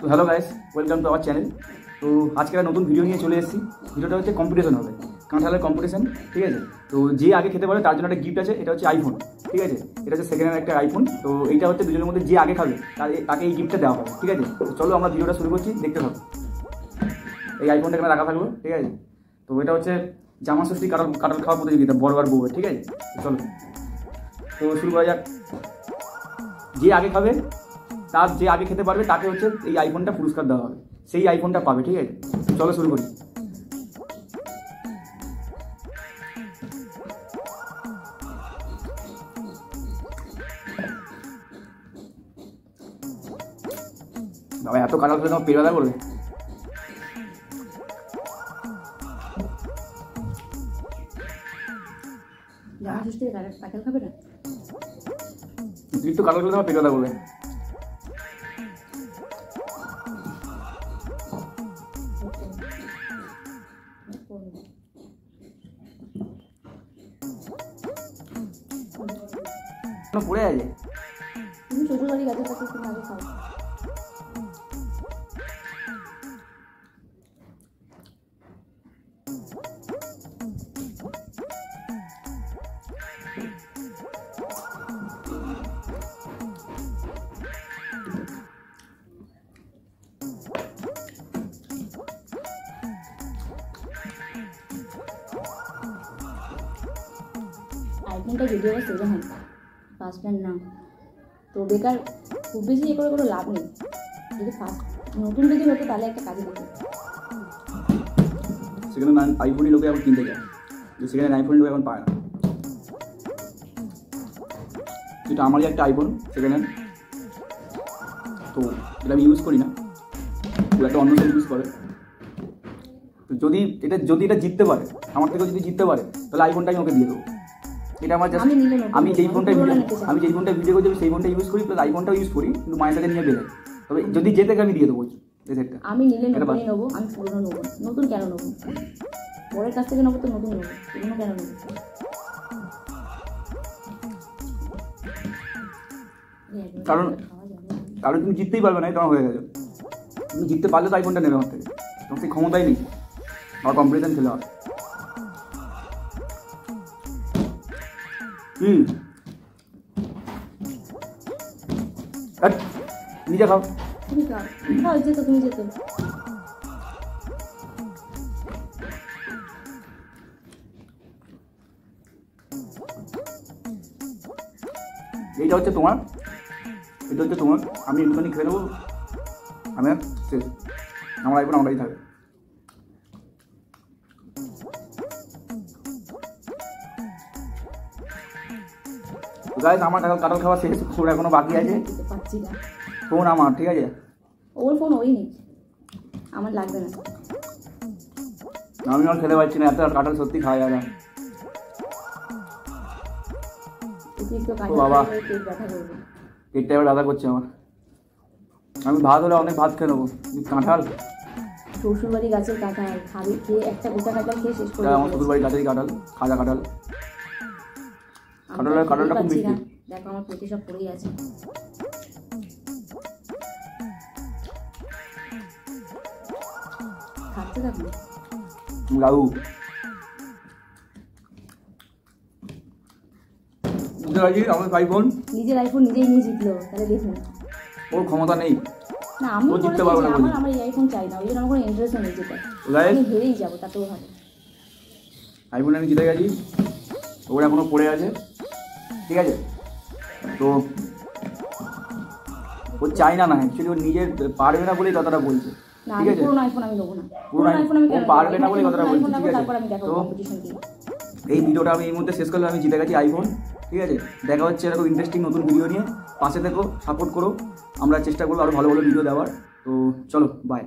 তো hello guys, welcome to our channel. তো আজকে একটা নতুন ভিডিও নিয়ে চলে এসেছি। ভিডিওটা হচ্ছে কম্পিটিশন হবে, কাঁঠালের কম্পিটিশন, ঠিক আছে। তো যে আগে খেতে পারে তার জন্য একটা গিফট আছে, এটা হচ্ছে আইফোন, ঠিক আছে। এটা হচ্ছে সেকেন্ড হ্যান্ড একটা আইফোন। তো এইটা হচ্ছে দুজনের মধ্যে যে আগে খাবে তাকে এই গিফটটা দেওয়া হবে, ঠিক আছে। তো চলো আমরা ভিডিওটা শুরু করছি, দেখতে থাকো। এই আইফোনটা এখানে রাখা থাকবে, ঠিক আছে। তো এটা হচ্ছে জামা ষষ্ঠী কাঁঠাল খাওয়া প্রতিযোগিতা, বড় আর বউয়ের, ঠিক আছে। চলো তো শুরু করা যাক। যে আগে খাবে তার যে আগে খেতে পারবে তাকে হচ্ছে এই আইফোনটা পুরস্কার দেওয়া হবে, সেই আইফোনটা পাবে, ঠিক আছে। চলো শুরু করি। বাবা এত কাঁঠাল খেলে তোমার পেট ব্যথা করবে। কাঁঠাল খাবে না, একটু কাঁঠাল খেলে তোমার পেট ব্যথা করবে। পড়ে আছে, তুমি শ্বশুর বাড়ি গাছের কাছে তুমি আগে খাও। আইফোনটা যদিও বা সেকেন্ড হ্যান্ড, ফার্স্ট হ্যান্ড না, তো বেকার খুব বেশি এ করে কোনো লাভ নেই। যদি নতুন যদি হতো তাহলে একটা কাজে দিত। সেখানে আইফোনই লোকে এখন কিনতে যায়, সেখানে আইফোন লোক এখন পায় না। এটা আমারই একটা আইফোন সেকেন্ড হ্যান্ড, তো এটা আমি ইউজ করি না, খুব একটা অন্য সেল ইউজ করে। তো যদি এটা জিততে পারে, আমার থেকেও যদি জিততে পারে, তাহলে আইফোনটা আমি ওকে দিয়ে দেবো। এটা আমার জাস্ট আমি যেই ফোনটা ভিডিও করছি সেই ফোনটা ইউজ করি, প্লাস আইফোনটাও ইউজ করি, কিন্তু মায়ের সাথে নিয়ে বেরোয়। তবে যদি যেতে আমি দিয়ে দেবো সেটটা। আমি নিলে নতুনই নেবো, আমি পুরোনো নেবো। নতুন কেন নেবো? পরের কাছ থেকে নেবো তো নতুন নেবো, পুরোনো কেন নেবো? কারণ তুমি জিততেই পারবে না, এটা হয়ে গেছে। তুমি জিততে পারলে তো আইফোনটা নেবে আমার থেকে, তোমার সেই ক্ষমতাই নেই আমার কম্পিটিশন খেলে হয়। নিজে খাও, তুমি খাও, খাও, যেত তুমি যেত। এইটা হচ্ছে তোমার, এটা হচ্ছে তোমার। আমি একটুখানি খেয়ে নেবো, আমি শেষ। আমার আইফোন আমরাই থাকবে। গাইস আমার কাঁঠাল খাওয়া শেষ, ওর এখনো বাকি আছে। পাচ্ছি না, ফোন আমার, ঠিক আছে। ওর ফোন ওই নেই, আমার লাগবে না। আমি আর খেতে পারছি না, এত কাঁঠাল সত্যি খাওয়া যায় না। বাবা পেটটা এবার ব্যথা করছে আমার। আমি ভাত হলে অনেক ভাত খেয়ে নেবো, কাঁঠাল শ্বশুর বাড়ি গাছের কাঁঠাল খাবে, খেয়ে একটা গোটা কাঁঠাল খেয়ে শেষ করে। আমার শ্বশুর বাড়ি গাছেরই কাঁঠাল, খাজা কাঁঠাল। কাঁঠালটা খুব মিষ্টি। দেখো আমার পেটে সব পড়েই আছে। খাচ্ছে দেখো রাহু আমার আইফোন, নিজের আইফোন নিজেই নিয়ে জিতলো, তাহলে দেখুন ওর ক্ষমতা নেই। না আমি জিততে পারবো না, আমার এই আইফোন চাই না, ওই জন্য আমার কোনো ইন্টারেস্ট নেই যেটা। আমি হেরেই যাবো, তাতেও ভালো। আইফোন আমি জিতে গেছি, ওর এখনো পড়ে আছে, ঠিক আছে। তো ও চাই না, অ্যাকচুয়ালি ও নিজের পারবে না বলেই কথাটা বলছে, ঠিক আছে। পুরোনো আইফোন আমি নেবো না, ও পারবে না বলে কথাটা বলছে, ঠিক আছে। তো এই ভিডিওটা আমি এই মুহূর্তে শেষ করলে আমি জিতে গেছি আইফোন, ঠিক আছে। দেখা হচ্ছে এরকম ইন্টারেস্টিং নতুন ভিডিও নিয়ে। পাশে থেকো, সাপোর্ট করো, আমরা চেষ্টা করবো আরও ভালো ভালো ভিডিও দেওয়ার। তো চলো, বাই।